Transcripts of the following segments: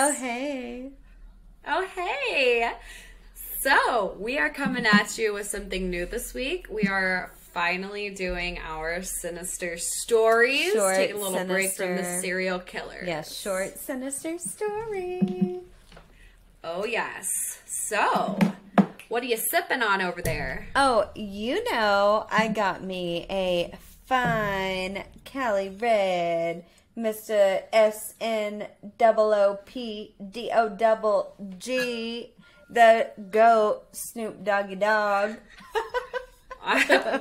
Oh, hey. Oh, hey. So, we are coming at you with something new this week. We are finally doing our sinister stories. Short, taking a little break from the sinister. serial killer. Yes, short, sinister story. Oh, yes. So, what are you sipping on over there? Oh, I got me a fine Cali Red, Mr. SNOOPDOGG, the GOAT Snoop Doggy Dog.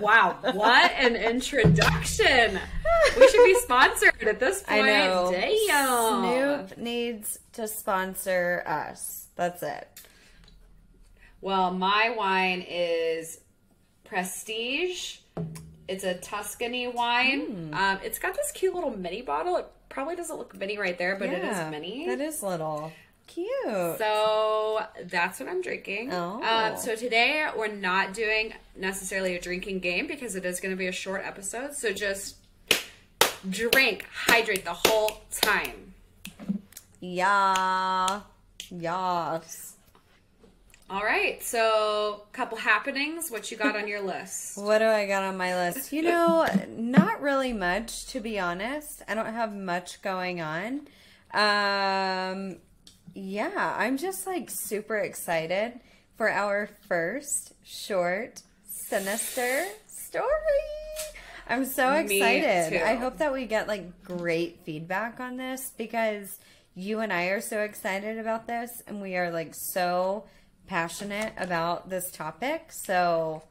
Wow, what an introduction. We should be sponsored at this point. I know. Damn. Snoop needs to sponsor us. That's it. Well, my wine is Prestige. It's a Tuscany wine. It's got this cute little mini bottle. It probably doesn't look mini right there, but it is mini. That is little. Cute. So that's what I'm drinking. Oh. So today we're not doing necessarily a drinking game because it is going to be a short episode. So just drink, hydrate the whole time. Yeah. Yes. All right. So couple happenings. What you got on your list? What do I got on my list? Not really much, to be honest. I don't have much going on. Yeah, I'm just like super excited for our first short sinister story. I'm so excited. Me too. I hope that we get like great feedback on this because you and I are so excited about this and we are like so passionate about this topic. So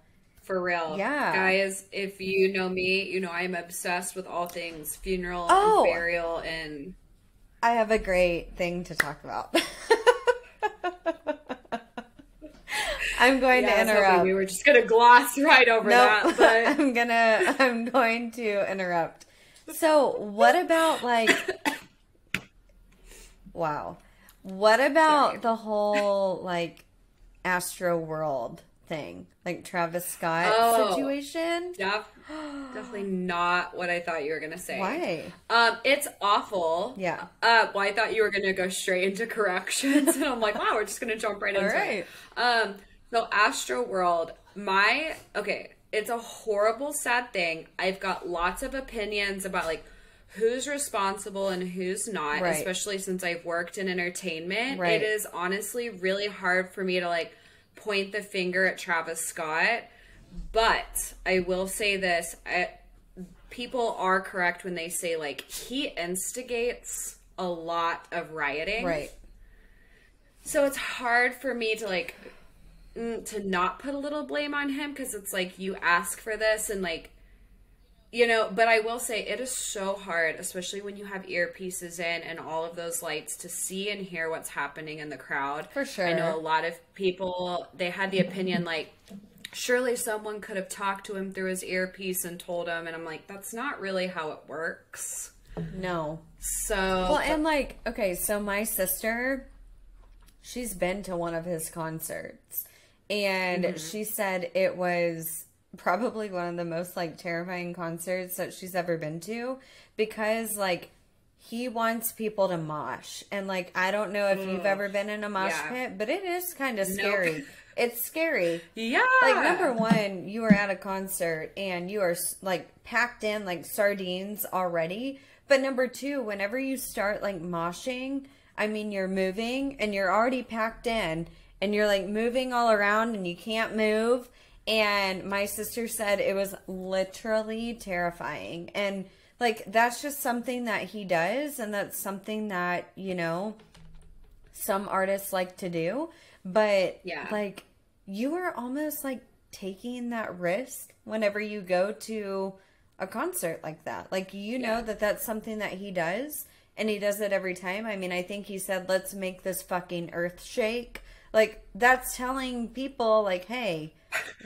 for real. Yeah. Guys, if you know me, you know I'm obsessed with all things funeral and burial and I have a great thing to talk about. I'm going to interrupt. We were just going to gloss right over that. But I'm going to interrupt. So what about wow. What about the whole Astro World thing? Like Travis Scott situation? Definitely not what I thought you were going to say. Why? It's awful. Yeah. Well, I thought you were going to go straight into corrections. And I'm like, wow, we're just going to jump right into it. So Astro World, it's a horrible, sad thing. I've got lots of opinions about who's responsible and who's not, especially since I've worked in entertainment. It is honestly really hard for me to point the finger at Travis Scott. But I will say this, people are correct when they say he instigates a lot of rioting. Right. So it's hard for me to to not put a little blame on him because it's you ask for this and but I will say it is so hard, especially when you have earpieces in and all of those lights to see and hear what's happening in the crowd. For sure. I know a lot of people, they had the opinion surely someone could have talked to him through his earpiece and told him, and I'm like, that's not really how it works. No. So well, and so my sister, she's been to one of his concerts, and she said it was probably one of the most terrifying concerts that she's ever been to because he wants people to mosh, and I don't know if you've ever been in a mosh pit, but it is kind of scary. Nope. It's scary. Yeah. Number one, you are at a concert and you are packed in like sardines already. But number two, whenever you start moshing, I mean, you're moving and you're already packed in and you're moving all around and you can't move. And my sister said it was literally terrifying. And that's just something that he does. And that's something that, some artists like to do. But you are almost taking that risk whenever you go to a concert like that. Know that that's something that he does, and he does it every time. I mean, I think he said, let's make this fucking earth shake. That's telling people hey,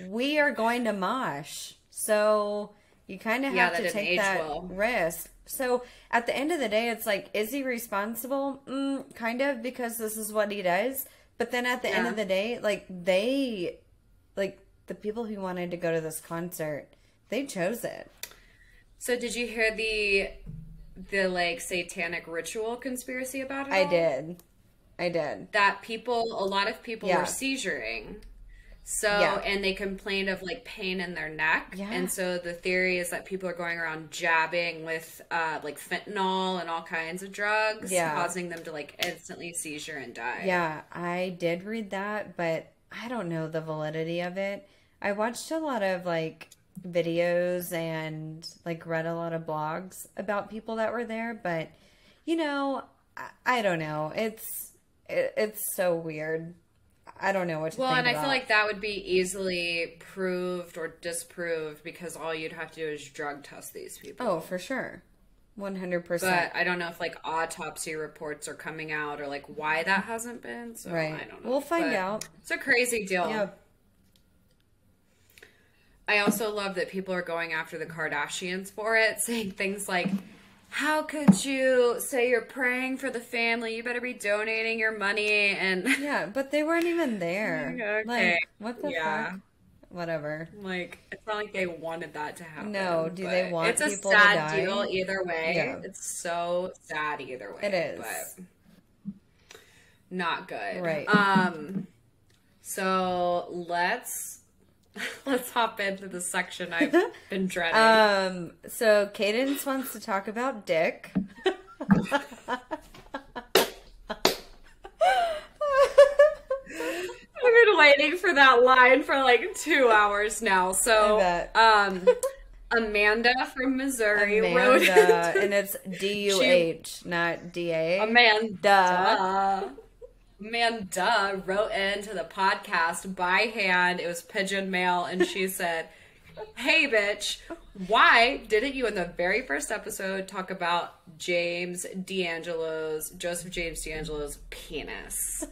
we are going to mosh. So you kind of have to take that risk. So at the end of the day, it's is he responsible? Kind of, because this is what he does. But then at the end of the day, the people who wanted to go to this concert, they chose it. So did you hear the satanic ritual conspiracy about it? I did. I did. That a lot of people were seizuring. So, and they complained of like pain in their neck. Yeah. And so the theory is that people are going around jabbing with like fentanyl and all kinds of drugs, causing them to like instantly seizure and die. Yeah, I did read that, but I don't know the validity of it. I watched a lot of like videos and like read a lot of blogs about people that were there, but you know, I don't know. It's so weird. I don't know what to think about. Well, and I feel like that would be easily proved or disproved because all you'd have to do is drug test these people. Oh, for sure. 100%. But I don't know if like autopsy reports are coming out or like why that hasn't been. So right. I don't know. We'll find out. It's a crazy deal. Yeah. I also love that people are going after the Kardashians for it, saying things like, how could you say you're praying for the family? You better be donating your money. And yeah, but they weren't even there. Okay. Like, what the fuck? Whatever. Like, it's not like they wanted that to happen. No, do they want people to die? It's a sad deal either way. Yeah. It's so sad either way. It is. But not good. Right. So let's hop into the section I've been dreading. So Cadence wants to talk about Dick. I've been waiting for that line for like 2 hours now. So, Amanda from Missouri wrote it. And it's D-U-H, not D-A. Amanda wrote into the podcast by hand. It was pigeon mail, and she said, hey, bitch, why didn't you in the very first episode talk about Joseph James D'Angelo's penis?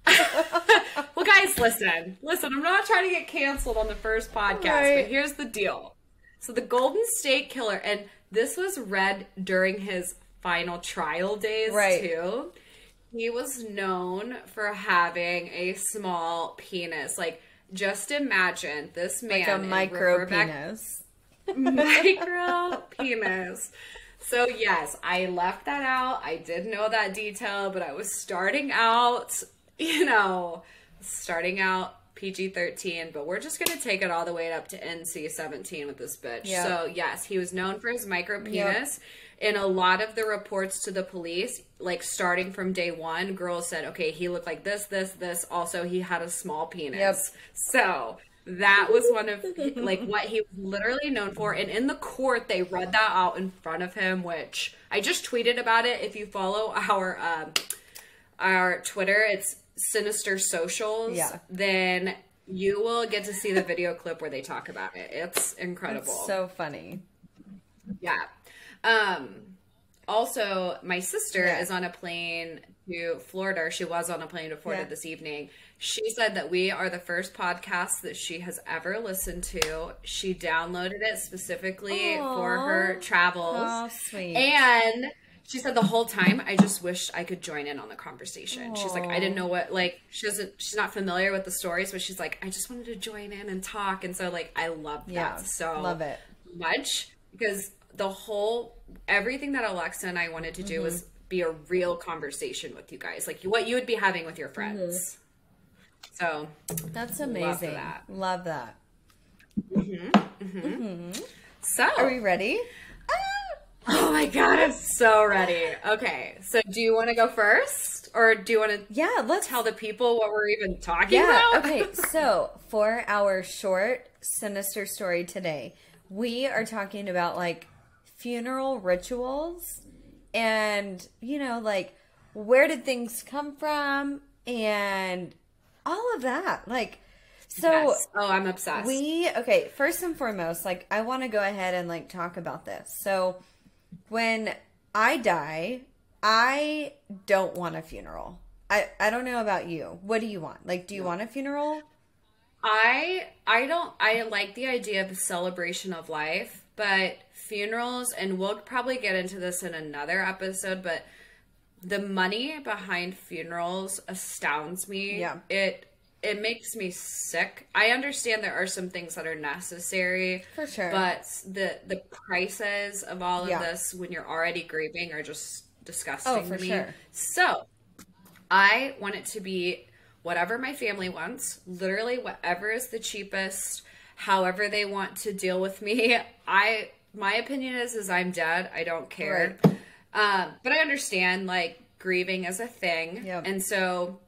Well, guys, listen, I'm not trying to get canceled on the first podcast, but here's the deal. So the Golden State Killer, and this was read during his final trial days, too. He was known for having a small penis. Like, just imagine this man. Like a micro penis. Micro penis. So, yes, I left that out. I did know that detail, but I was starting out PG-13, but we're just going to take it all the way up to NC-17 with this bitch. Yep. So, yes, he was known for his micro penis. Yep. In a lot of the reports to the police, like starting from day one, girls said, okay, he looked like this. Also, he had a small penis. Yep. So that was one of like what he was literally known for. And in the court, they read that out in front of him, which I just tweeted about it. If you follow our Twitter, it's Sinister Socials. Yeah. Then you will get to see the video clip where they talk about it. It's incredible. It's so funny. Yeah. Also, my sister is on a plane to Florida. She was on a plane to Florida this evening. She said that we are the first podcast that she has ever listened to. She downloaded it specifically for her travels. Oh, sweet. And she said the whole time, I just wished I could join in on the conversation. Aww. She's like, I didn't know what, like, she's not familiar with the stories, but she's like, I just wanted to join in and talk. And so, like, I love that so love it much because everything that Alexa and I wanted to do was be a real conversation with you guys, like what you would be having with your friends. So that's amazing. Love that. So are we ready? Oh my god, I'm so ready. Okay, so do you want to go first, or do you want to let's tell the people what we're even talking about? Okay, so for our short sinister story today, we are talking about like funeral rituals and, like, where did things come from and all of that. Like, so. Yes. Oh, I'm obsessed. First and foremost, like, I want to go ahead and, like, talk about this. So, when I die, I don't want a funeral. I don't know about you. What do you want? Like, do you want a funeral? I like the idea of a celebration of life, but funerals, and we'll probably get into this in another episode, but the money behind funerals astounds me. Yeah. It makes me sick. I understand there are some things that are necessary. For sure. But the prices of all of this when you're already grieving are just disgusting to me. Sure. So, I want it to be whatever my family wants, literally whatever is the cheapest, however they want to deal with me. My opinion is I'm dead. I don't care. Right. But I understand, like, grieving is a thing. Yep. And so,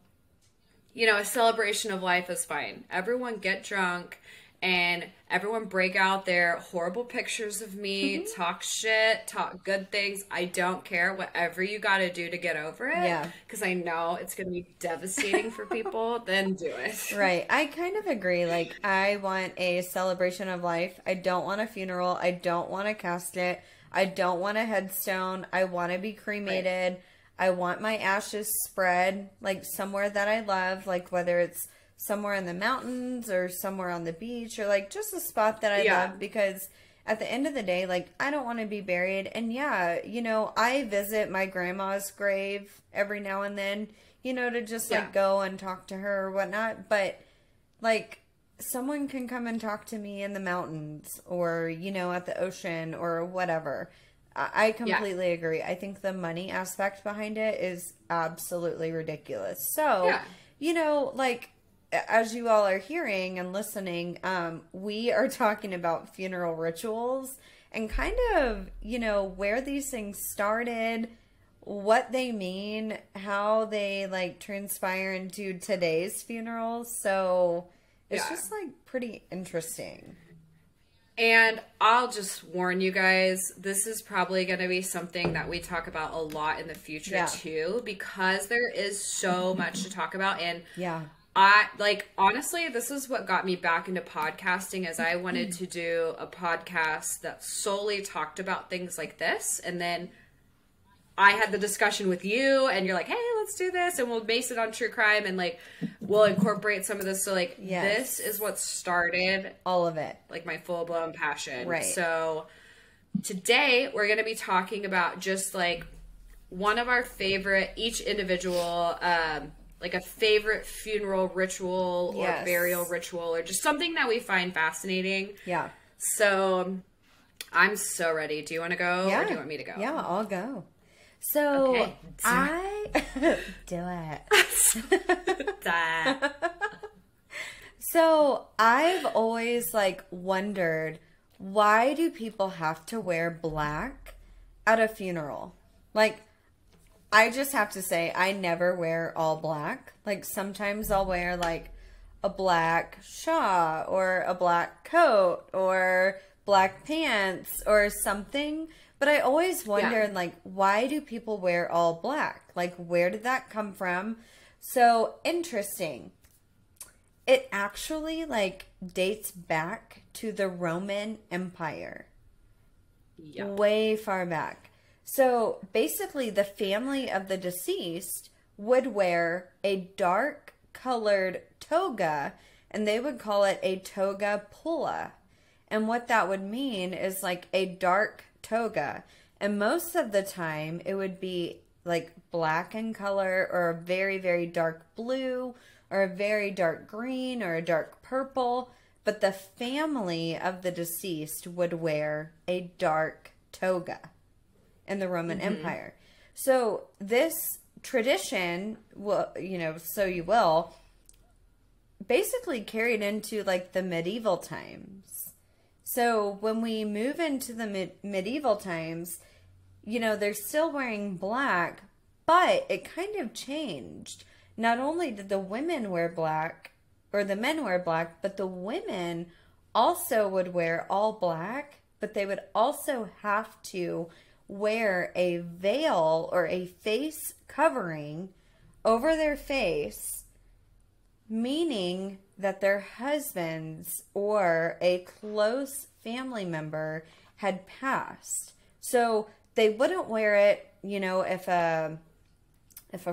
you know, a celebration of life is fine. Everyone get drunk and everyone break out their horrible pictures of me, talk shit, talk good things. I don't care. Whatever you got to do to get over it. Yeah. Because I know it's going to be devastating for people, then do it. Right. I kind of agree. Like, I want a celebration of life. I don't want a funeral. I don't want a casket. I don't want a headstone. I want to be cremated. Right. I want my ashes spread, like, somewhere that I love, like, whether it's somewhere in the mountains or somewhere on the beach or, like, just a spot that I love, because at the end of the day, like, I don't want to be buried. And yeah, you know, I visit my grandma's grave every now and then, you know, to just, like, go and talk to her or whatnot. But, like, someone can come and talk to me in the mountains or, you know, at the ocean or whatever. I completely agree. I think the money aspect behind it is absolutely ridiculous. So, you know, like, as you all are hearing and listening, we are talking about funeral rituals and kind of, you know, where these things started, what they mean, how they, like, transpire into today's funerals. So it's just, like, pretty interesting. And I'll just warn you guys, this is probably going to be something that we talk about a lot in the future too, because there is so much to talk about. And honestly, this is what got me back into podcasting, as I wanted to do a podcast that solely talked about things like this. And then I had the discussion with you and you're like, hey, let's do this. And we'll base it on true crime and, like, we'll incorporate some of this. So, like, this is what started all of it, like, my full blown passion. Right. So today we're going to be talking about just, like, one of our favorite, each individual, like a favorite funeral ritual or burial ritual, or just something that we find fascinating. Yeah. So I'm so ready. Do you want to go or do you want me to go? Yeah, I'll go. So I do it. So I've always, like, wondered, why do people have to wear black at a funeral? Like, I just have to say, I never wear all black. Like, sometimes I'll wear, like, a black shawl or a black coat or black pants or something. But I always wondered, like, why do people wear all black? Like, where did that come from? So, interesting. It actually, like, dates back to the Roman Empire. Way far back. So, basically, the family of the deceased would wear a dark-colored toga, and they would call it a toga pulla. And what that would mean is, like, a dark toga, and most of the time it would be, like, black in color or a very, very dark blue or a very dark green or a dark purple, but the family of the deceased would wear a dark toga in the Roman Empire. So this tradition, will, you know, so you will, basically carried into, like, the medieval times. So when we move into the medieval times, you know, they're still wearing black, but it kind of changed. Not only did the women wear black, or the men wear black, but the women also would wear all black, but they would also have to wear a veil or a face covering over their face, meaning that their husbands or a close family member had passed. So they wouldn't wear it, you know, if a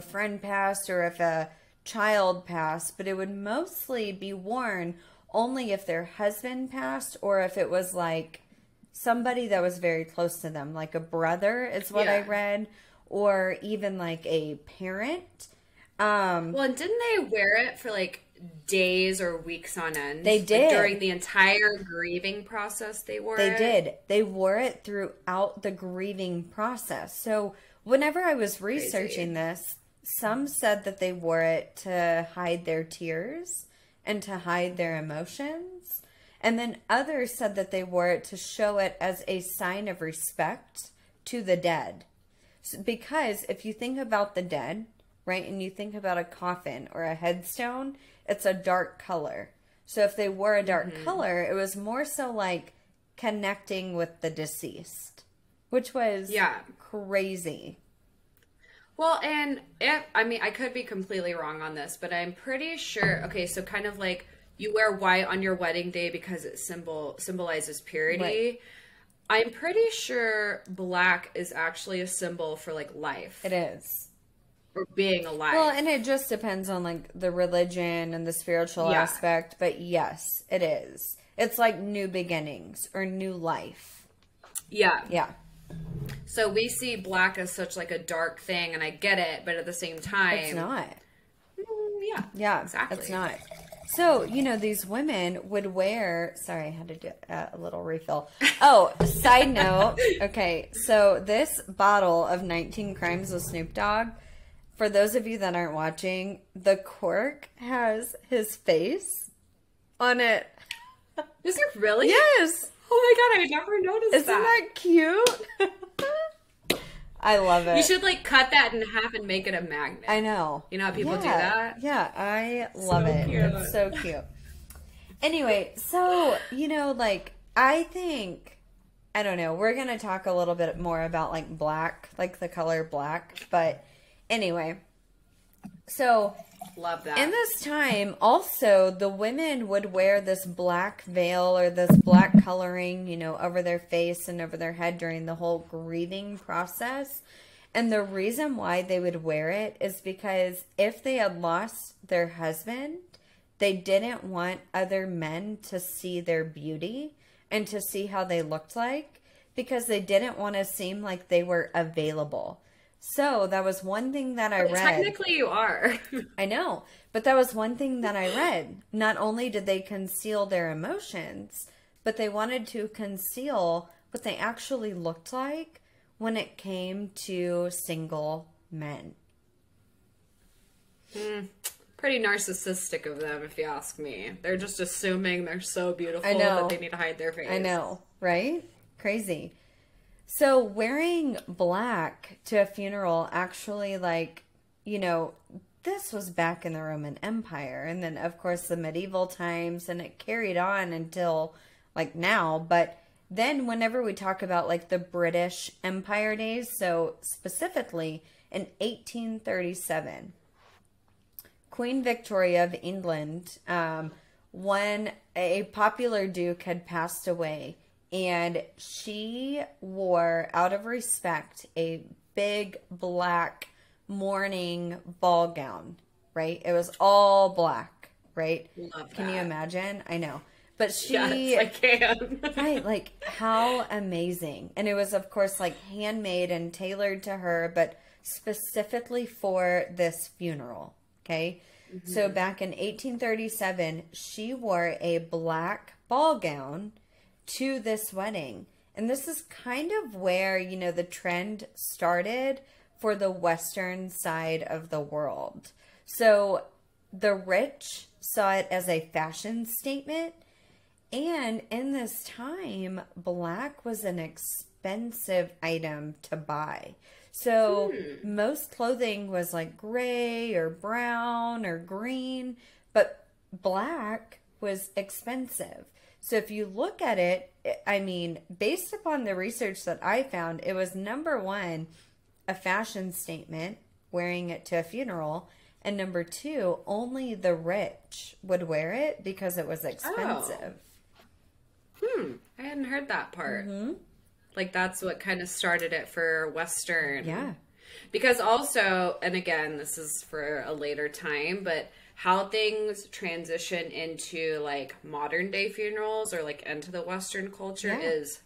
friend passed or if a child passed, but it would mostly be worn only if their husband passed or if it was, like, somebody that was very close to them, like a brother is what I read, or even, like, a parent. Well, and didn't they wear it for, like, days or weeks on end? They did. Like, during the entire grieving process, they wore it? They did. They wore it throughout the grieving process. So whenever I was researching this, some said that they wore it to hide their tears and to hide their emotions. And then others said that they wore it to show it as a sign of respect to the dead. Because if you think about the dead, right, and you think about a coffin or a headstone, it's a dark color. So if they wore a dark color, it was more so like connecting with the deceased, which was crazy. Well, and I could be completely wrong on this, but I'm pretty sure, okay, so kind of like you wear white on your wedding day because it symbolizes purity. Right. I'm pretty sure black is actually a symbol for like life. It is. Or being alive. Well, and it just depends on like the religion and the spiritual aspect, but yes, it is. It's like new beginnings or new life. Yeah. Yeah. So we see black as such like a dark thing, and I get it, but at the same time... It's not. Yeah. Yeah, exactly. It's not. So, you know, these women would wear... Sorry, I had to do a little refill. Oh, side note. Okay, so this bottle of 19 Crimes with Snoop Dogg, for those of you that aren't watching, the cork has his face on it. Is it really? Yes. Oh my god, I never noticed Isn't that cute? I love it. You should like cut that in half and make it a magnet. I know. You know how people do that? Yeah, I love it. Cute. It's so cute. Anyway, so, you know, like, I think, I don't know, we're going to talk a little bit more about like black, like the color black. But anyway, so love that. In this time, also, the women would wear this black veil or this black coloring, you know, over their face and over their head during the whole grieving process. And the reason why they would wear it is because if they had lost their husband, they didn't want other men to see their beauty and to see how they looked like, because they didn't want to seem like they were available. So that was one thing that I read. Technically you are. I know. But that was one thing that I read. Not only did they conceal their emotions, but they wanted to conceal what they actually looked like when it came to single men. Pretty narcissistic of them, if you ask me. They're just assuming they're so beautiful that they need to hide their face. I know, right? Crazy. So wearing black to a funeral actually, like, you know, this was back in the Roman Empire. And then, of course, the medieval times. And it carried on until, like, now. But then whenever we talk about, like, the British Empire days, so specifically in 1837, Queen Victoria of England, when a popular duke had passed away, and she wore, out of respect, a big black mourning ball gown, right? It was all black, right? Love that. Can you imagine? I know. But she... Yes, I can. Right, like, how amazing. And it was, of course, like, handmade and tailored to her, but specifically for this funeral, okay? Mm-hmm. So back in 1837, she wore a black ball gown to this wedding. And this is kind of where, you know, the trend started for the Western side of the world. So the rich saw it as a fashion statement. And in this time, black was an expensive item to buy. So most clothing was like gray or brown or green, but black was expensive. So if you look at it, I mean, based upon the research that I found, it was number one, a fashion statement, wearing it to a funeral. And number two, only the rich would wear it because it was expensive. I hadn't heard that part. Like that's what kind of started it for Western. Yeah. Because also, and again, this is for a later time, but how things transition into like modern day funerals or like into the Western culture is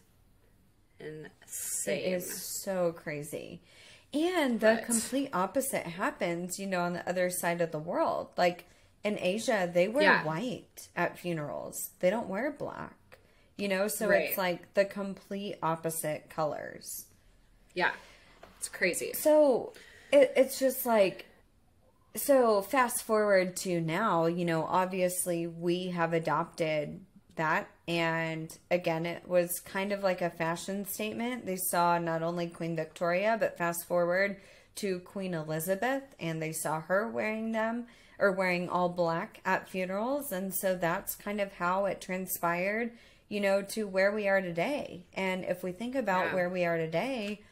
insane. It is so crazy. And the complete opposite happens, you know, on the other side of the world. Like in Asia, they wear white at funerals. They don't wear black, you know, so it's like the complete opposite colors. Yeah. It's crazy. So it's just like, So fast forward to now, you know, obviously we have adopted that. And again, it was kind of like a fashion statement. They saw not only Queen Victoria, but fast forward to Queen Elizabeth, and they saw her wearing them or wearing all black at funerals. And so that's kind of how it transpired, you know, to where we are today. And if we think about where we are today,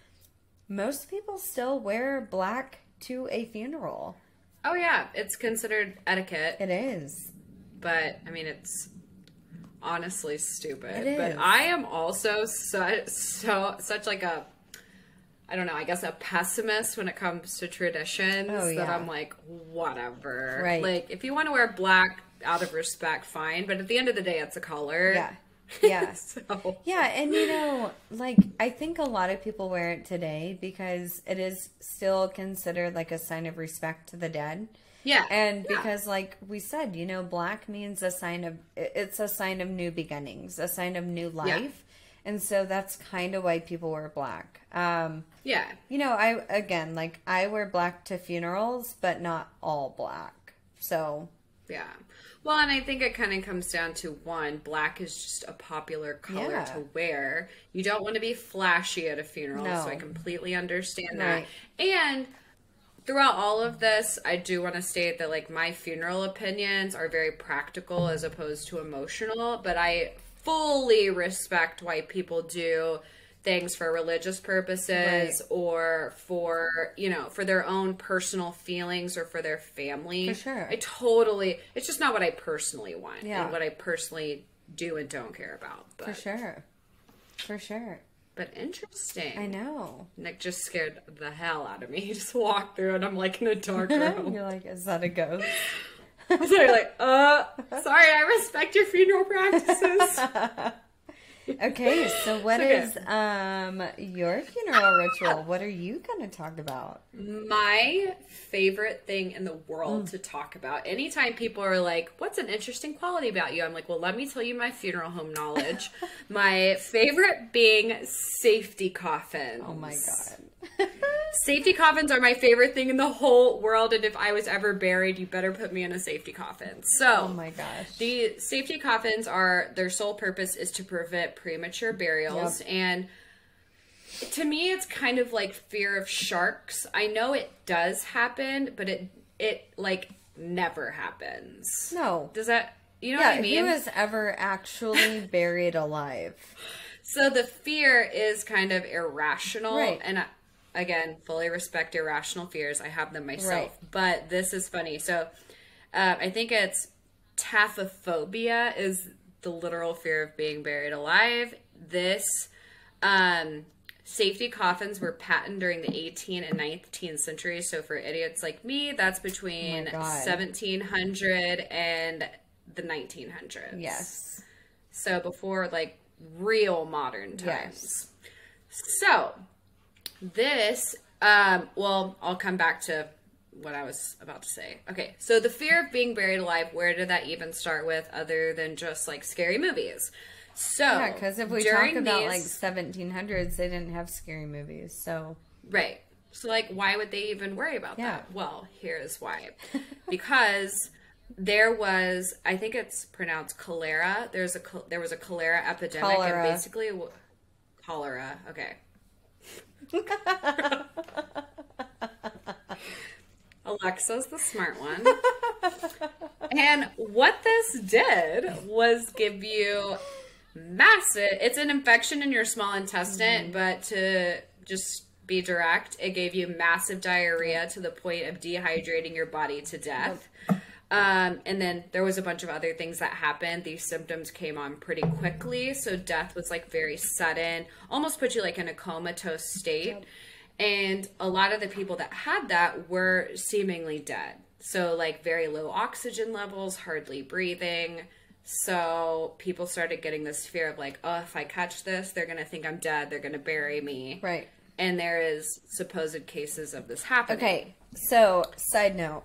most people still wear black to a funeral. Oh, yeah. It's considered etiquette. It is. But, I mean, it's honestly stupid. It is. But I am also such like a, I don't know, I guess a pessimist when it comes to traditions. That I'm like, whatever. Right. Like, if you want to wear black out of respect, fine. But at the end of the day, it's a color. Yeah. Yeah. So. Yeah, and you know, like, I think a lot of people wear it today because it is still considered like a sign of respect to the dead. Yeah. And because like we said, you know, black means it's a sign of new beginnings, a sign of new life. Yeah. And so that's kind of why people wear black. Yeah. You know, I wear black to funerals, but not all black. So. Yeah. Well, and I think it kind of comes down to one, black is just a popular color to wear. You don't want to be flashy at a funeral, so I completely understand that. And throughout all of this, I do want to state that, like, my funeral opinions are very practical as opposed to emotional, but I fully respect why people do things for religious purposes or for, you know, for their own personal feelings or for their family. For sure. It's just not what I personally want and what I personally do and don't care about. But, For sure. But interesting. I know. Nick just scared the hell out of me. He just walked through and I'm like in a dark room. You're like, is that a ghost? So you're like, sorry, I respect your funeral practices. Okay, so what is your funeral ritual? What are you going to talk about? My favorite thing in the world to talk about. Anytime people are like, what's an interesting quality about you? I'm like, well, let me tell you my funeral home knowledge. My favorite being safety coffins. Oh my God. Safety coffins are my favorite thing in the whole world, and if I was ever buried, you better put me in a safety coffin. So, oh my gosh. The safety coffins their sole purpose is to prevent premature burials, and to me, it's kind of like fear of sharks. I know it does happen, but it like never happens. No. Does that, you know what I mean? Who has ever actually buried alive? So the fear is kind of irrational, right. And again, fully respect irrational fears. I have them myself. But this is funny. So I think it's taphophobia is the literal fear of being buried alive. This safety coffins were patented during the 18th and 19th century. So for idiots like me, that's between 1700 and the 1900s. Yes. So before like real modern times. Yes. So this, well, I'll come back to what I was about to say. Okay, so the fear of being buried alive, where did that even start with other than just like scary movies? So, yeah, because if we talk about like 1700s, they didn't have scary movies, so. Right. So like, why would they even worry about that? Well, here's why. Because there was, I think it's pronounced cholera. There was a cholera epidemic. And basically, cholera, okay. Alexa's the smart one. And what this did was give you it's an infection in your small intestine, but to just be direct, it gave you massive diarrhea to the point of dehydrating your body to death. And then there was a bunch of other things that happened. These symptoms came on pretty quickly. So death was like very sudden, almost put you like in a comatose state. Yep. And a lot of the people that had that were seemingly dead. So like very low oxygen levels, hardly breathing. So people started getting this fear of like, oh, if I catch this, they're going to think I'm dead. They're going to bury me. Right. And there is supposed cases of this happening. Okay. So side note.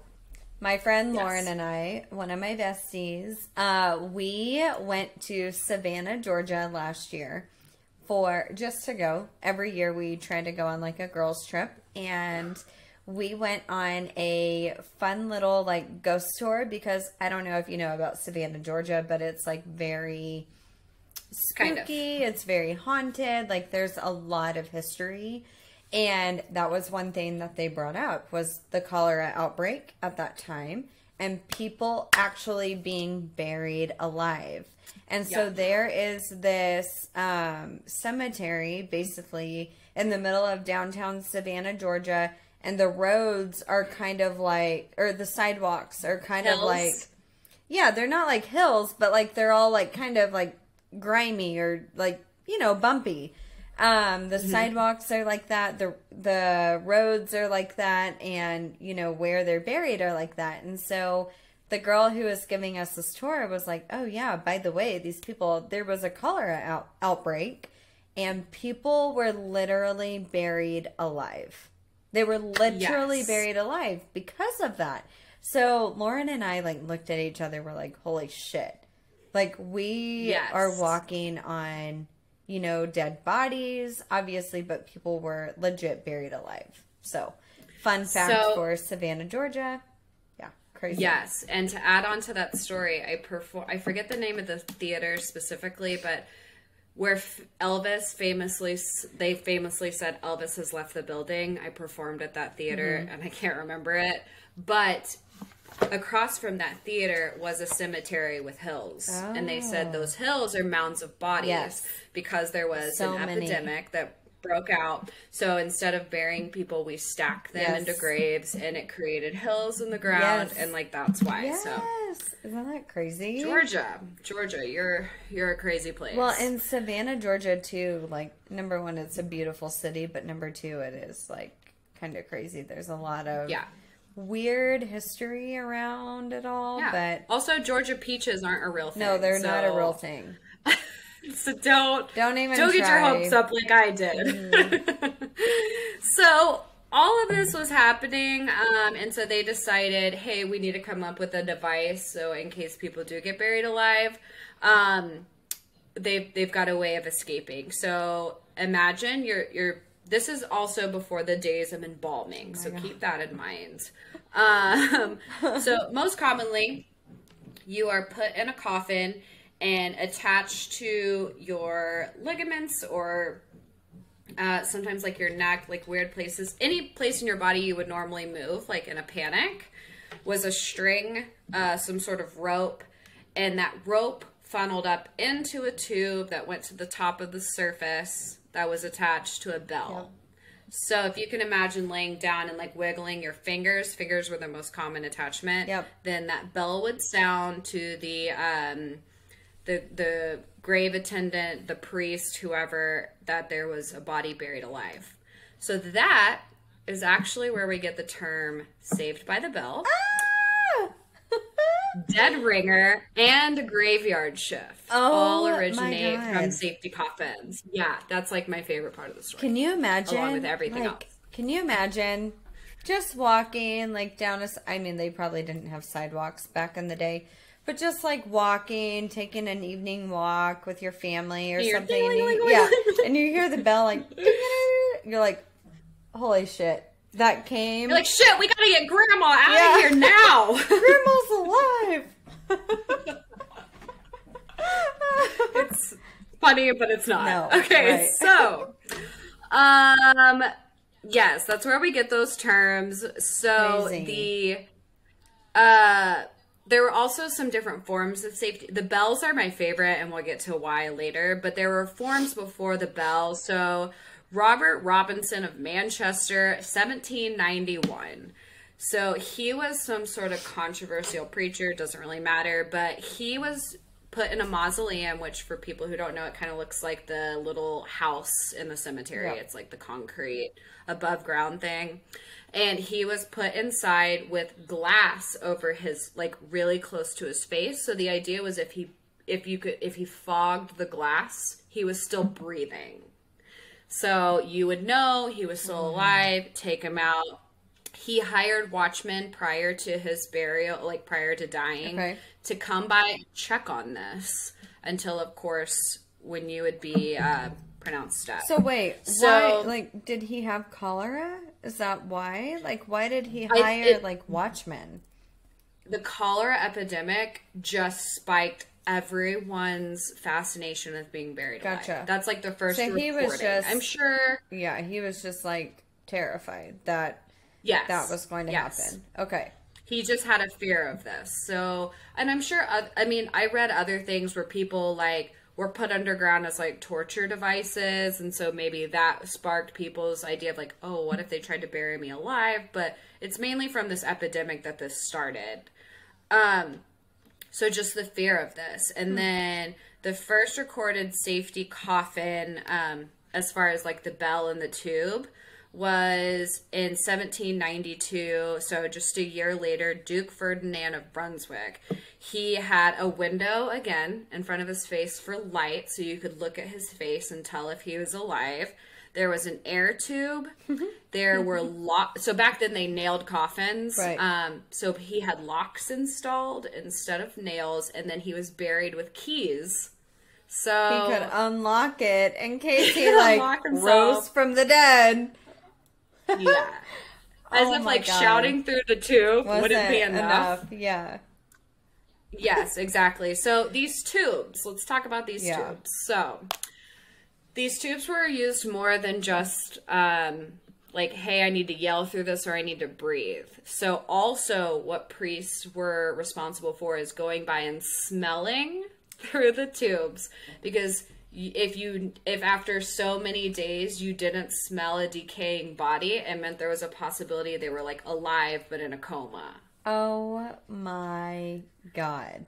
My friend Lauren and I, one of my besties, we went to Savannah, Georgia last year just to go. Every year we try to go on like a girls trip, and we went on a fun little like ghost tour because I don't know if you know about Savannah, Georgia, but it's like very spooky. Kind of. It's very haunted. Like there's a lot of history. And that was one thing that they brought up was the cholera outbreak at that time and people actually being buried alive. And so there is this cemetery basically in the middle of downtown Savannah, Georgia. And the roads are kind of like, or the sidewalks are kind of like, yeah, they're not like hills, but like they're all like kind of like grimy or like, you know, bumpy. The sidewalks are like that. The roads are like that. And, you know, where they're buried are like that. And so the girl who was giving us this tour was like, oh, yeah, by the way, these people, there was a cholera outbreak and people were literally buried alive. They were literally buried alive because of that. So Lauren and I like looked at each other. We're like, holy shit. Like we are walking on, you know, dead bodies, obviously, but people were legit buried alive. So, fun fact for Savannah, Georgia. Yeah, crazy. Yes, and to add on to that story, I forget the name of the theater specifically, but where Elvis famously said Elvis has left the building. I performed at that theater, and I can't remember it, but across from that theater was a cemetery with hills. Oh. And they said those hills are mounds of bodies because there was an epidemic that broke out. So instead of burying people, we stacked them into graves and it created hills in the ground. And like, that's why. Yes. So isn't that crazy? Georgia, you're a crazy place. Well, in Savannah, Georgia too, like number one, it's a beautiful city, but number two, it is like kind of crazy. There's a lot of weird history around it all, but also Georgia peaches aren't a real thing. No, they're not a real thing. So don't even get your hopes up like I did. So all of this was happening, and so they decided, hey, we need to come up with a device so in case people do get buried alive, they've got a way of escaping. So imagine you're this is also before the days of embalming, so keep that in mind. So most commonly, you are put in a coffin and attached to your ligaments or sometimes like your neck, like weird places. Any place in your body you would normally move, like in a panic, was a string, some sort of rope, and that rope funneled up into a tube that went to the top of the surface that was attached to a bell. Yep. So if you can imagine laying down and like wiggling your fingers were the most common attachment. Yep. Then that bell would sound to the grave attendant, the priest, whoever, that there was a body buried alive. So that is actually where we get the term Saved by the Bell. Dead ringer and graveyard shift all originate from safety coffins. Yeah, that's like my favorite part of the story. Can you imagine? Along with everything else. Can you imagine just walking like down I mean, they probably didn't have sidewalks back in the day, but just like walking, taking an evening walk with your family or something. And you hear the bell like, you're like, holy shit. That came. You're like, shit, we gotta get Grandma out of here now. Grandma's alive. It's funny, but it's not. No, okay, so, yes, that's where we get those terms. So crazy. There were also some different forms of safety. The bells are my favorite, and we'll get to why later. But there were forms before the bell. So Robert Robinson of Manchester, 1791. So he was some sort of controversial preacher, doesn't really matter, but he was put in a mausoleum, which for people who don't know, it kind of looks like the little house in the cemetery. Yep. It's like the concrete above ground thing. And he was put inside with glass over his, like really close to his face. So the idea was if he fogged the glass, he was still breathing. So you would know he was still alive, take him out. He hired watchmen prior to his burial, like prior to dying, to come by and check on this until, of course, when you would be pronounced dead. So wait, why? Like, did he have cholera? Is that why? Like, why did he hire like watchmen? The cholera epidemic just spiked everyone's fascination with being buried alive. That's like the first reporting. He was just, I'm sure. Yeah, he was just like terrified that that was going to happen. Okay. He just had a fear of this. So, and I'm sure, I mean, I read other things where people like were put underground as like torture devices. And so maybe that sparked people's idea of like, oh, what if they tried to bury me alive? But it's mainly from this epidemic that this started. So just the fear of this. And then the first recorded safety coffin, as far as like the bell and the tube, was in 1792. So just a year later, Duke Ferdinand of Brunswick, he had a window again in front of his face for light, so you could look at his face and tell if he was alive. There was an air tube. There were locks. So back then they nailed coffins. Right. So he had locks installed instead of nails, and then he was buried with keys. So he could unlock it in case he like rose from the dead. Yeah. As if like shouting through the tube wouldn't be enough. Yeah. Yes, exactly. So these tubes, let's talk about these tubes. So these tubes were used more than just like, hey, I need to yell through this or I need to breathe. So also what priests were responsible for is going by and smelling through the tubes, because if after so many days you didn't smell a decaying body, it meant there was a possibility they were like alive but in a coma. Oh my God.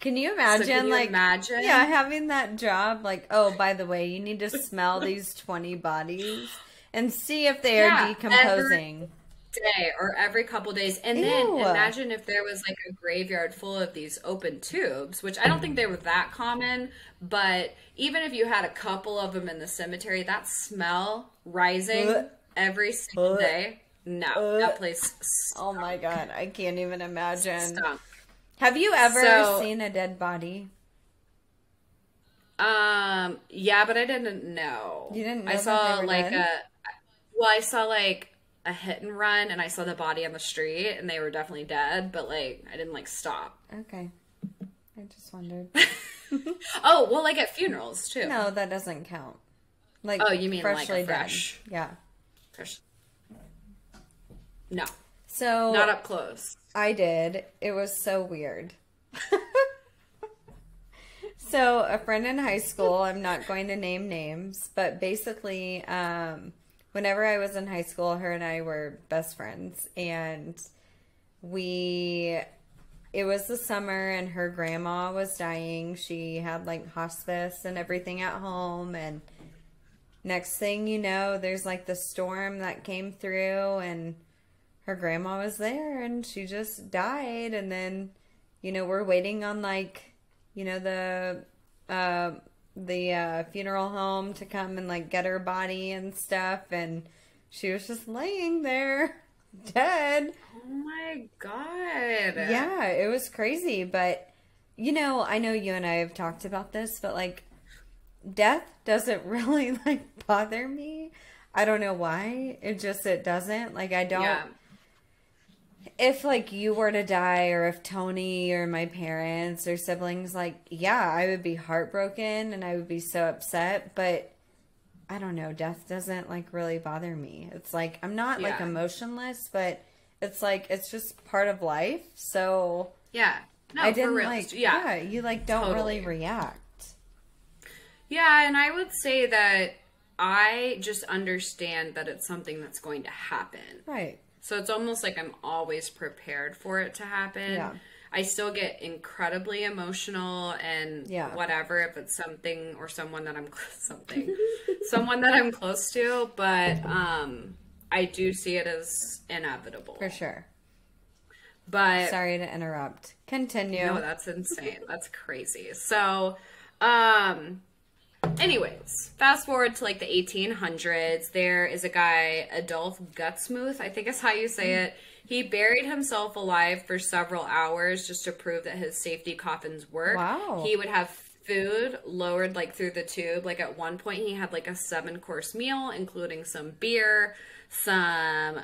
Can you imagine, yeah, having that job, like, oh, by the way, you need to smell these 20 bodies and see if they are decomposing. Every day or every couple days. And then imagine if there was like a graveyard full of these open tubes, which I don't think they were that common, but even if you had a couple of them in the cemetery, that smell rising every single day. No, that place stunk. Oh my God, I can't even imagine. Stunk. Have you ever seen a dead body? Yeah, but I didn't know. You didn't know I saw like dead? I saw like a hit and run, and I saw the body on the street, and they were definitely dead, but like I didn't like stop. Okay. I just wondered. Oh, well, like at funerals too. No, that doesn't count. Like, oh, you mean freshly like fresh? Dead. Yeah. Fresh. No. So not up close. I did. It was so weird. So a friend in high school, I'm not going to name names, but basically, whenever I was in high school, her and I were best friends, and it was the summer and her grandma was dying. She had like hospice and everything at home, and next thing you know, there's like the storm that came through, and her grandma was there and she just died. And then, you know, we're waiting on like, you know, the funeral home to come and like get her body and stuff, and she was just laying there dead. Oh my God. Yeah, it was crazy. But, you know you and I have talked about this, but like death doesn't really like bother me. I don't know why. It doesn't. Like, I don't. Yeah. If like you were to die, or if Tony or my parents or siblings, like, yeah, I would be heartbroken and I would be so upset, but I don't know, death doesn't like really bother me. It's like, I'm not like emotionless, but it's like, it's just part of life. So yeah, no, I didn't for real. like, yeah, you like don't really react. Yeah. And I would say that I just understand that it's something that's going to happen. Right. So it's almost like I'm always prepared for it to happen. Yeah. I still get incredibly emotional and whatever if it's something or someone that I'm someone that I'm close to, but I do see it as inevitable. For sure. But sorry to interrupt. Continue. No, that's insane. That's crazy. So, anyways, fast forward to like the 1800s. There is a guy, Adolf Gutsmuth, I think is how you say it. He buried himself alive for several hours just to prove that his safety coffins work. Wow. He would have food lowered like through the tube. Like at one point he had like a 7-course meal, including some beer, some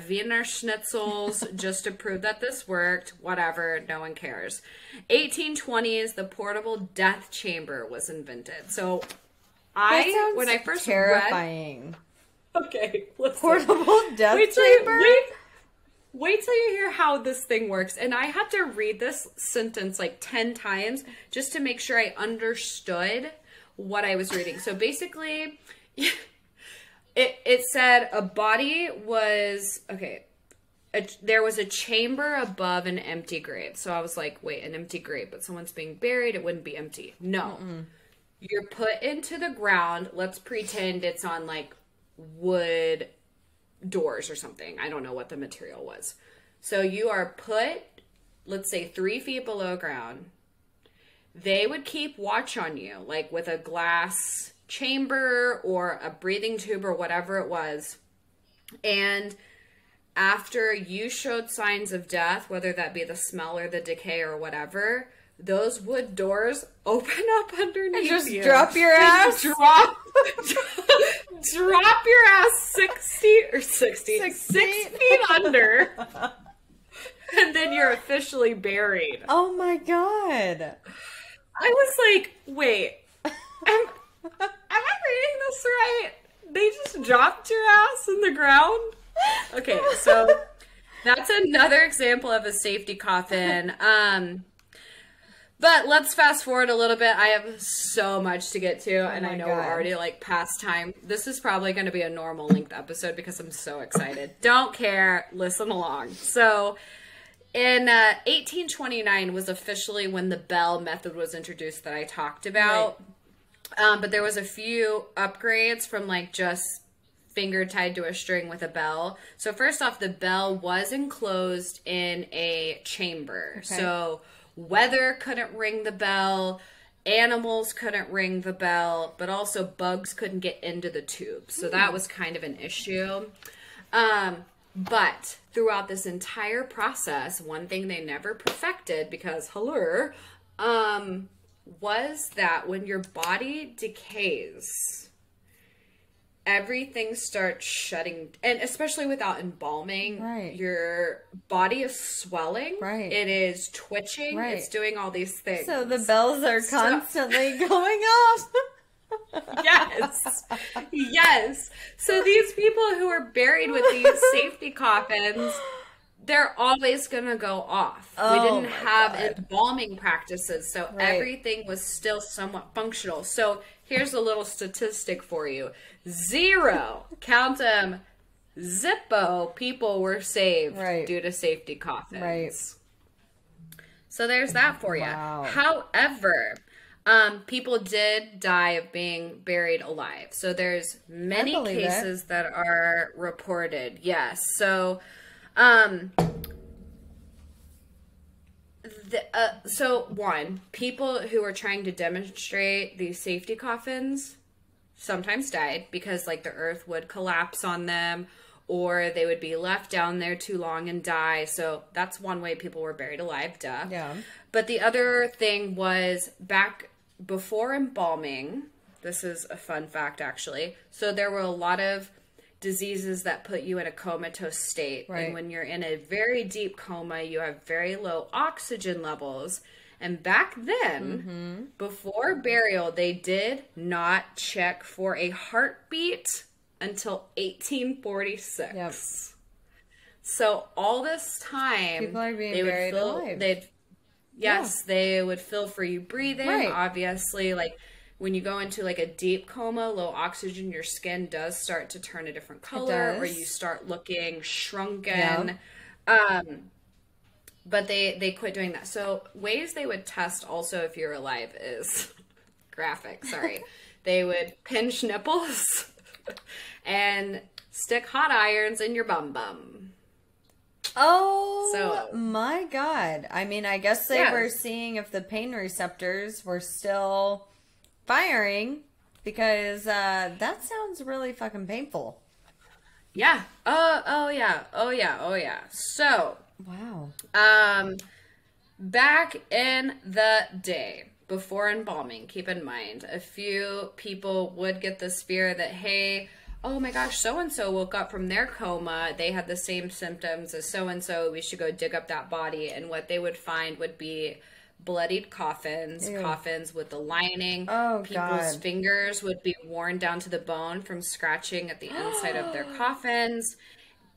Wiener Schnitzels, just to prove that this worked. Whatever, no one cares. 1820s, the portable death chamber was invented. So when I first terrifying. Okay, listen. Portable death chamber? Wait till you hear how this thing works. And I had to read this sentence like 10 times just to make sure I understood what I was reading. So basically, it said a body was, there was a chamber above an empty grave. So I was like, wait, an empty grave, but someone's being buried, it wouldn't be empty. No. Mm-mm. You're put into the ground. Let's pretend it's on like wood doors or something. I don't know what the material was. So you are put, let's say 3 feet below ground. They would keep watch on you, like with a glass chamber or a breathing tube or whatever it was. And after you showed signs of death, whether that be the smell or the decay or whatever, those wood doors open up underneath and just you. Drop your ass. Drop your ass 6 feet under. And then you're officially buried. Oh my God. I was like, wait, am I reading this right? They just dropped your ass in the ground? Okay, so that's another example of a safety coffin. But let's fast forward a little bit. I have so much to get to, and I know we're already like past time. This is probably going to be a normal length episode because I'm so excited. Don't care. Listen along. So in 1829 was officially when the bell method was introduced that I talked about. Right. But there was a few upgrades from like just finger tied to a string with a bell. So first off, the bell was enclosed in a chamber. Okay. So weather couldn't ring the bell, animals couldn't ring the bell, but also bugs couldn't get into the tube. So that was kind of an issue. But throughout this entire process, one thing they never perfected, because was that when your body decays, everything starts shutting, and especially without embalming, right, your body is swelling, right, it is twitching, right, it's doing all these things. So the bells are constantly going off. Yes. So these people who are buried with these safety coffins, they're always gonna go off. We didn't have embalming practices, so everything was still somewhat functional. So here's a little statistic for you. 0, count them, zippo people were saved due to safety coffins. Right. So there's that for you. Wow. However, people did die of being buried alive. So there's many cases that are reported. Yes. So, people who were trying to demonstrate these safety coffins sometimes died because like the earth would collapse on them, or they would be left down there too long and die. So that's one way people were buried alive, duh. Yeah. But the other thing was back before embalming, this is a fun fact actually. So there were a lot of diseases that put you in a comatose state. Right. And when you're in a very deep coma, you have very low oxygen levels. And back then, before burial, they did not check for a heartbeat until 1846. Yep. So all this time, people are being buried alive. They would feel for you breathing. Right. Obviously, like when you go into like a deep coma, low oxygen, your skin does start to turn a different color, or you start looking shrunken. Yep. But they quit doing that. So ways they would test also if you're alive is graphic. Sorry. They would pinch nipples and stick hot irons in your bum. Oh, my God. I mean, I guess they were seeing if the pain receptors were still firing, because that sounds really fucking painful. Yeah. Oh yeah. So, wow. Back in the day, before embalming, keep in mind, a few people would get the fear that, hey, oh my gosh, so-and-so woke up from their coma. They had the same symptoms as so-and-so. We should go dig up that body. And what they would find would be bloodied coffins, coffins with the lining. Oh, People's fingers would be worn down to the bone from scratching at the inside of their coffins.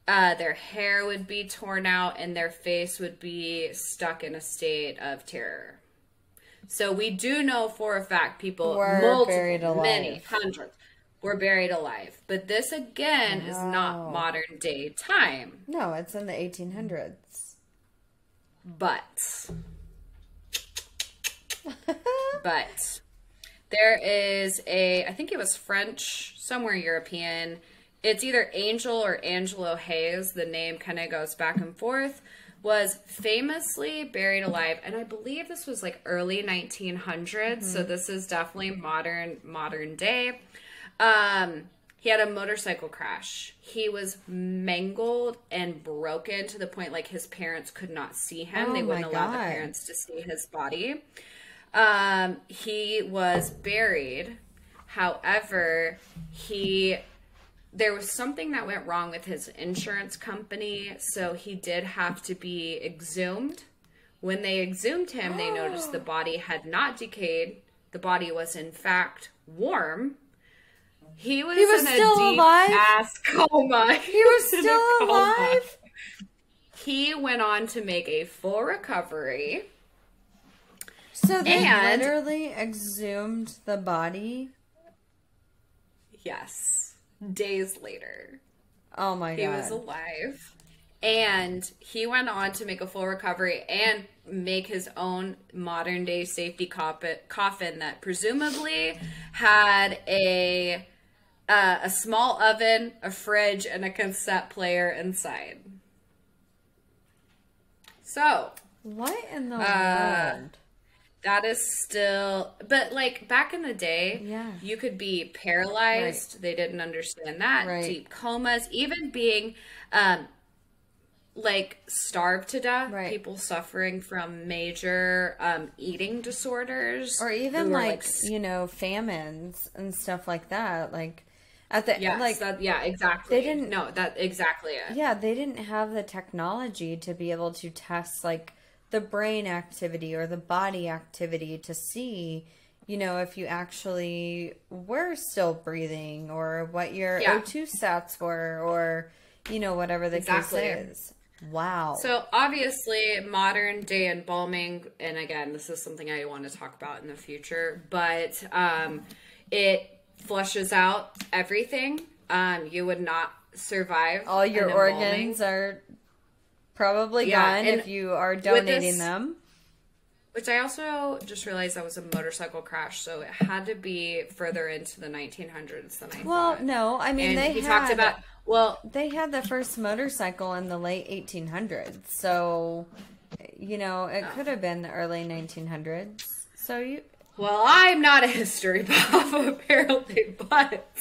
Their hair would be torn out and their face would be stuck in a state of terror. So we do know for a fact people, buried alive. Many hundreds, were buried alive. But this, again, is not modern day time. No, it's in the 1800s. But there is I think it was French, somewhere European. It's either Angel or Angelo Hayes. The name kind of goes back and forth. Was famously buried alive, and I believe this was like early 1900s, so this is definitely modern day. He had a motorcycle crash. He was mangled and broken to the point like his parents could not see him. They wouldn't allow the parents to see his body. He was buried. However, there was something that went wrong with his insurance company, so he did have to be exhumed. When they exhumed him, they noticed the body had not decayed. The body was, in fact, warm. He was in a deep-ass coma. He was still alive? He went on to make a full recovery. So they literally exhumed the body? Yes. Days later. Oh my God. He was alive. And he went on to make a full recovery and make his own modern day safety coffin that presumably had a small oven, a fridge, and a cassette player inside. So. What in the world? That is still, but like back in the day, you could be paralyzed. Right. They didn't understand that. Right. Deep comas, even being like starved to death. Right. People suffering from major eating disorders, or even like famines and stuff like that. Like at the exactly. They didn't exactly it. Yeah, they didn't have the technology to be able to test like the brain activity or the body activity to see, if you actually were still breathing or what your O2 stats were or, whatever the case is. Wow. So obviously modern day embalming, and again, this is something I want to talk about in the future, but it flushes out everything. You would not survive. All your organs are probably gone if you are donating them. Which I also just realized that was a motorcycle crash, so it had to be further into the 1900s than I thought. Well, no, I mean, they had the first motorcycle in the late 1800s, so, it could have been the early 1900s. So Well, I'm not a history buff, apparently, but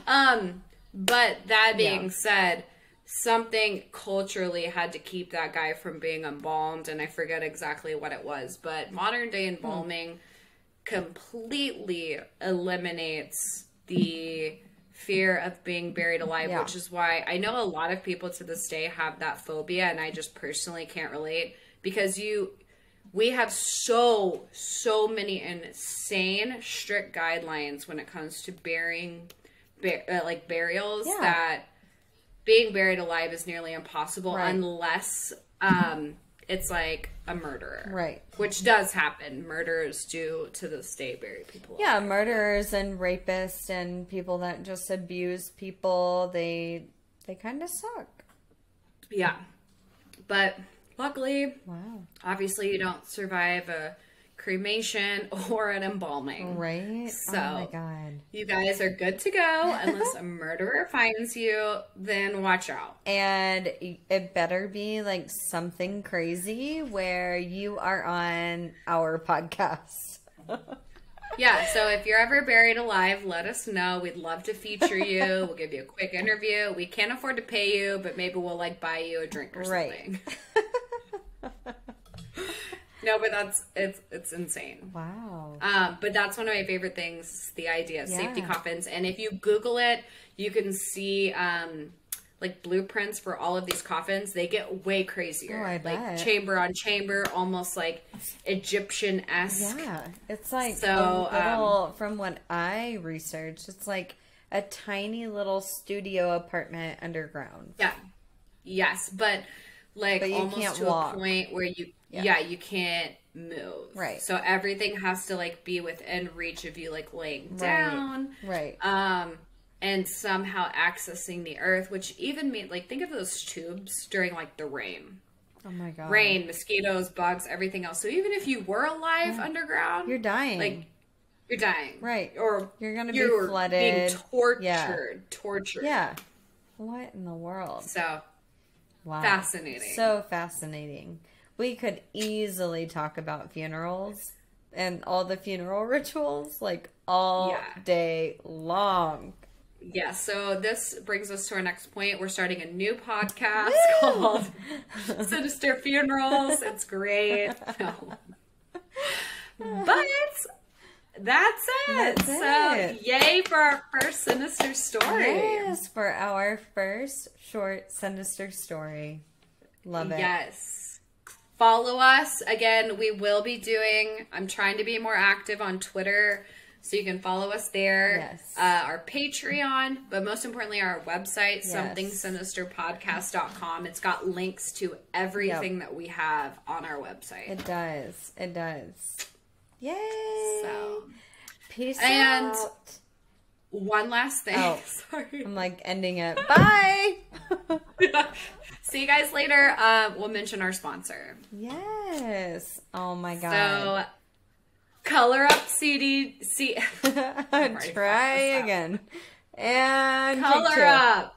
that being said, something culturally had to keep that guy from being embalmed, and I forget exactly what it was, but modern day embalming completely eliminates the fear of being buried alive, which is why I know a lot of people to this day have that phobia, and I just personally can't relate, because we have so many insane strict guidelines when it comes to burying burials that being buried alive is nearly impossible unless it's like a murderer. Right. Which does happen. Murderers do to this day bury people alive. Yeah, murderers and rapists and people that just abuse people, they kind of suck. Yeah. But luckily, obviously you don't survive a cremation or an embalming. Right? So, oh my God. You guys are good to go unless a murderer finds you, then watch out. And it better be like something crazy where you are on our podcast. Yeah, so if you're ever buried alive, let us know. We'd love to feature you. We'll give you a quick interview. We can't afford to pay you, but maybe we'll buy you a drink or something. No, but it's insane. Wow. But that's one of my favorite things, the idea of safety coffins. And if you Google it, you can see like blueprints for all of these coffins. They get way crazier. Oh, I bet. Like chamber on chamber, almost like Egyptian-esque. Yeah. It's like so, a little, from what I researched, it's like a tiny little studio apartment underground. Yeah. Yes, but like almost to a point where you you can't move. Right. So everything has to like be within reach of you, like laying down. Right. And somehow accessing the earth, which even means, like, think of those tubes during like the rain. Oh my god. Rain, mosquitoes, bugs, everything else. So even if you were alive underground, you're dying. Like, you're dying. Right. Or you're gonna be flooded. Being tortured. Tortured. Yeah. What in the world? So wow. Fascinating. So fascinating. We could easily talk about funerals and all the funeral rituals like all day long. Yeah, so this brings us to our next point. We're starting a new podcast called Sinister Funerals. It's great. No. But that's it. So yay for our first sinister story. Yes, for our first short sinister story. Love it. Yes. Follow us. Again, we will be doing, I'm trying to be more active on Twitter, so you can follow us there. Yes. Our Patreon, but most importantly, our website, somethingsinisterpodcast.com. It's got links to everything that we have on our website. It does. It does. Yay. So, peace and out. One last thing. Oh, sorry. I'm like ending it. Bye. See you guys later. We'll mention our sponsor. Yes. Oh my god. So, Color Up CD. Try again. And Color Up.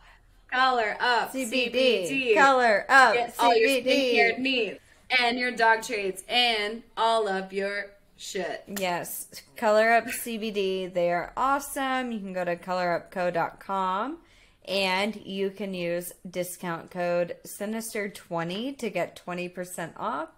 Color Up. CBD. Color Up. Get CBD. all your skincare needs and your dog treats and all of your shit. Yes. Color Up CBD. They are awesome. You can go to colorupco.com and you can use discount code Sinister20 to get 20% off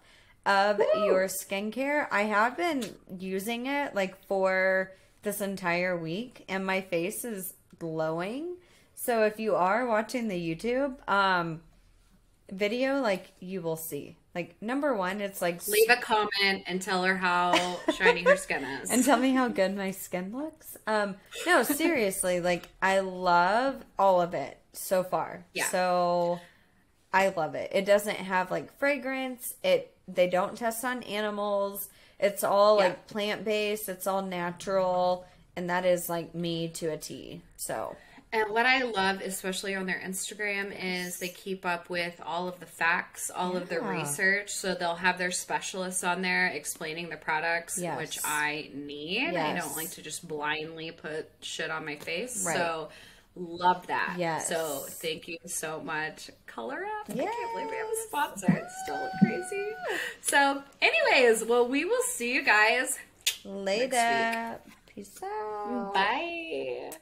of your skincare. I have been using it like for this entire week and my face is glowing. So if you are watching the YouTube video, like you will see. Like number one, it's like leave a comment and tell her how shiny her skin is. And tell me how good my skin looks. No, seriously, like I love all of it so far. Yeah. So I love it. It doesn't have like fragrance. They don't test on animals. It's all like plant-based. It's all natural. And that is like me to a T. So. And what I love, especially on their Instagram, is they keep up with all of the facts, all of the research. So they'll have their specialists on there explaining the products, which I need. I don't like to just blindly put shit on my face. Right. So love that. Yes. So thank you so much, Color Up. Yes. I can't believe we have a sponsor. It's still crazy. So anyways, well, we will see you guys later. Peace out. Bye.